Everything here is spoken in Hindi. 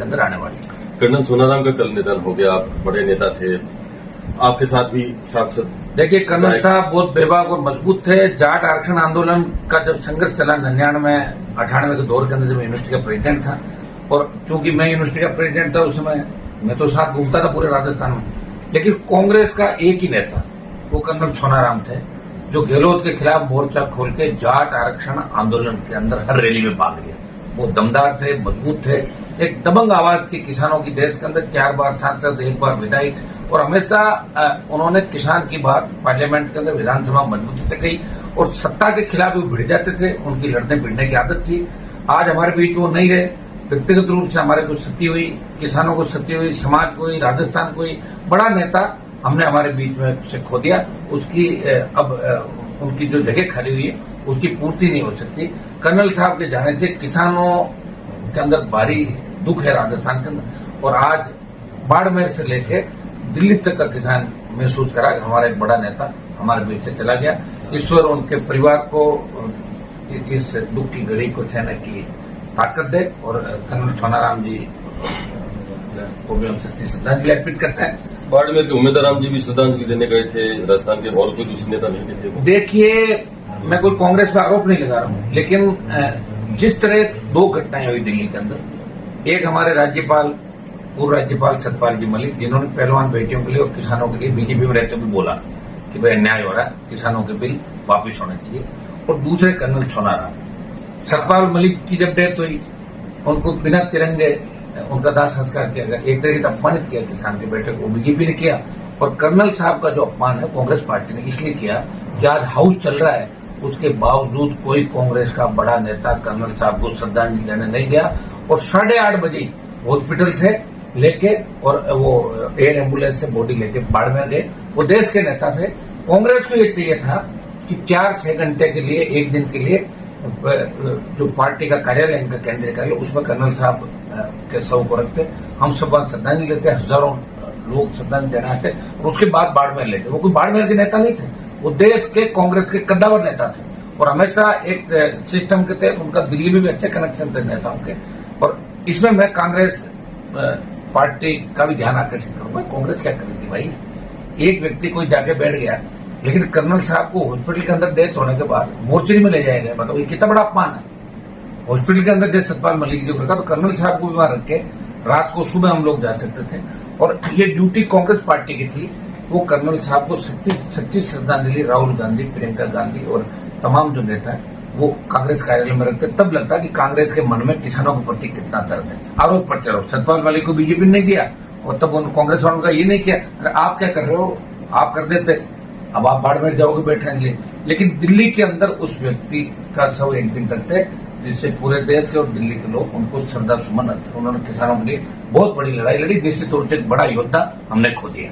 अंदर आने वाली। कर्नल सोनाराम का कल निधन हो गया। आप बड़े नेता थे, आपके साथ भी सांसद। देखिए, कर्नल साहब बहुत बेबाक और मजबूत थे। जाट आरक्षण आंदोलन का जब संघर्ष चला 99-98 के दौर के अंदर, जब यूनिवर्सिटी का प्रेसिडेंट था, और चूंकि मैं यूनिवर्सिटी का प्रेसिडेंट था उस समय, मैं तो साथ घूमता था पूरे राजस्थान में, लेकिन कांग्रेस का एक ही नेता, वो कर्नल सोनाराम थे, जो गहलोत के खिलाफ मोर्चा खोल के जाट आरक्षण आंदोलन के अंदर हर रैली में भाग लिया। वो दमदार थे, मजबूत थे, एक दबंग आवाज थी किसानों की। देश के अंदर 4 बार सांसद, 1 बार विधायक, और हमेशा उन्होंने किसान की बात पार्लियामेंट के अंदर, विधानसभा मजबूती से कही, और सत्ता के खिलाफ भी भिड़ जाते थे। उनकी लड़ने भिड़ने की आदत थी। आज हमारे बीच वो नहीं रहे। व्यक्तिगत रूप से हमारे को क्षति हुई, किसानों को क्षति हुई, समाज को हुई, राजस्थान को हुई। बड़ा नेता हमने हमारे बीच में से खो दिया। उसकी अब उनकी जो जगह खाली हुई है उसकी पूर्ति नहीं हो सकती। कर्नल साहब के जाने से किसानों के अंदर भारी दुख है राजस्थान के अंदर, और आज बाड़मेर से लेके दिल्ली तक का किसान महसूस करा कि हमारा एक बड़ा नेता हमारे बीच से चला गया। ईश्वर उनके परिवार को इस दुख की घड़ी को सहने की ताकत दे, और कर्नल सोनाराम जी को भी हम सच्ची श्रद्धांजलि अर्पित करते हैं। बाड़मेर के उम्मीदवार जी भी श्रद्धांजलि देने गए थे, राजस्थान के और कोई दूसरे नेता नहीं थे। देखिए, मैं कोई कांग्रेस पर आरोप नहीं लगा रहा हूं, लेकिन जिस तरह 2 घटनाएं हुई दिल्ली के अंदर, एक हमारे राज्यपाल, पूर्व राज्यपाल सतपाल जी मलिक, जिन्होंने पहलवान बेटियों के लिए और किसानों के लिए बीजेपी में रहते हुए बोला कि भाई अन्याय हो रहा है, किसानों के बिल वापिस होने चाहिए, और दूसरे कर्नल सोनाराम। सतपाल मलिक की जब डेथ हुई, उनको बिना तिरंगे उनका दाह संस्कार किया गया। एक तरीके से अपमानित किया किसान के बेटे को बीजेपी ने किया, और कर्नल साहब का जो अपमान है कांग्रेस पार्टी ने इसलिए किया कि आज हाउस चल रहा है, उसके बावजूद कोई कांग्रेस का बड़ा नेता कर्नल साहब को श्रद्धांजलि देने नहीं गया। और 8:30 बजे हॉस्पिटल से लेके, और वो एयर एम्बुलेंस से बॉडी लेके बाड़मेर गए। वो देश के नेता थे। कांग्रेस को ये चाहिए था कि 4-6 घंटे के लिए, एक दिन के लिए, जो पार्टी का कार्यालय, इनका केंद्रीय कार्यालय, उसमें कर्नल साहब के शव को रखते, हम सब श्रद्धांजलि देते, हजारों लोग श्रद्धांजलि देना आते, और उसके बाद बाड़मेर लेते। वो कोई बाड़मेर के नेता नहीं थे, वो देश के कांग्रेस के कद्दावर नेता थे, और हमेशा एक सिस्टम के तहत उनका दिल्ली में भी अच्छे कनेक्शन थे नेताओं के। और इसमें मैं कांग्रेस पार्टी का भी ध्यान आकर्षित करूंगा। कांग्रेस क्या कर रही थी भाई? एक व्यक्ति कोई जाके बैठ गया, लेकिन कर्नल साहब को हॉस्पिटल के अंदर डेथ होने के बाद मोर्चरी में ले जाया गया। बताओ, ये कितना बड़ा अपमान है। हॉस्पिटल के अंदर जैसे सतपाल मलिक जी को रखा, तो कर्नल साहब को भी वहां रख के रात को, सुबह हम लोग जा सकते थे, और ये ड्यूटी कांग्रेस पार्टी की थी। वो कर्नल साहब को सच्ची श्रद्धांजलि राहुल गांधी, प्रियंका गांधी और तमाम जो नेता है वो कांग्रेस कार्यालय में रखते, तब लगता है कि कांग्रेस के मन में किसानों के प्रति कितना दर्द है। आरोप प्रत्यारोप, सतपाल मलिक को बीजेपी ने नहीं दिया, और तब उन कांग्रेस वालों का ये नहीं किया, अरे आप क्या कर रहे हो, आप कर देते, अब आप बाड़मेर जाओगे बैठने के लिए। लेकिन दिल्ली के अंदर उस व्यक्ति का शव एक दिन रखते, जिससे पूरे देश के और दिल्ली के लोग उनको श्रद्धा सुमन। उन्होंने किसानों के लिए बहुत बड़ी लड़ाई लड़ी, निश्चित रूप से एक बड़ा योद्धा हमने खो दिया।